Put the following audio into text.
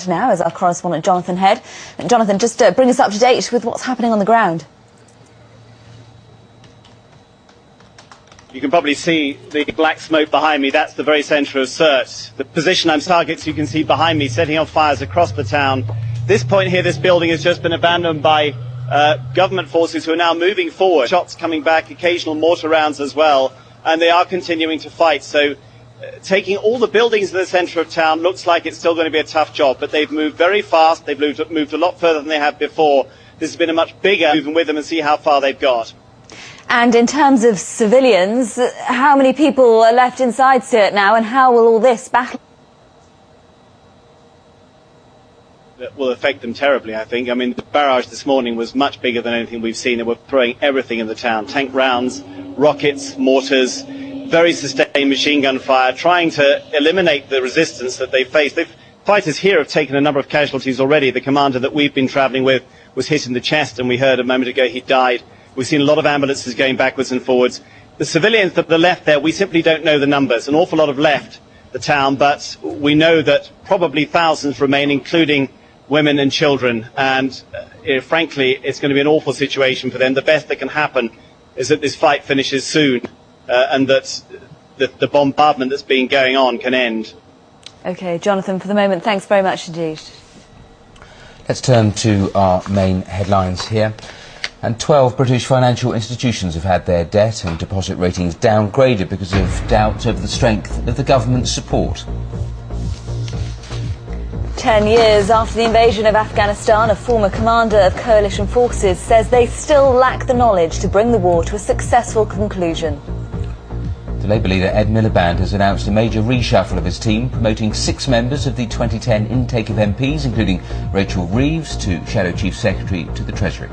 Now is our correspondent Jonathan Head. Jonathan, just bring us up to date with what's happening on the ground. You can probably see the black smoke behind me. That's the very centre of Sirte. The position I'm targets you can see behind me, setting off fires across the town. This point here, this building has just been abandoned by government forces who are now moving forward. Shots coming back, occasional mortar rounds as well, and they are continuing to fight. So taking all the buildings in the centre of town looks like it's still going to be a tough job, but they've moved very fast. They've moved a lot further than they have before. This has been a much bigger moving with them and see how far they've got. And in terms of civilians, how many people are left inside Sirte now, and how will all this battle? That will affect them terribly, I think. I mean, the barrage this morning was much bigger than anything we've seen. They were throwing everything in the town, tank rounds, rockets, mortars, very sustained machine gun fire, trying to eliminate the resistance that they faced. Fighters here have taken a number of casualties already. The commander that we've been travelling with was hit in the chest, and we heard a moment ago he died. We've seen a lot of ambulances going backwards and forwards. The civilians that are left there, we simply don't know the numbers. An awful lot have left the town, but we know that probably thousands remain, including women and children. And frankly, it's going to be an awful situation for them. The best that can happen is that this fight finishes soon and that the bombardment that's been going on can end. OK, Jonathan, for the moment, thanks very much indeed. Let's turn to our main headlines here. And 12 British financial institutions have had their debt and deposit ratings downgraded because of doubts over the strength of the government's support. 10 years after the invasion of Afghanistan, a former commander of coalition forces says they still lack the knowledge to bring the war to a successful conclusion. The Labour leader Ed Miliband has announced a major reshuffle of his team, promoting 6 members of the 2010 intake of MPs, including Rachel Reeves to Shadow Chief Secretary to the Treasury.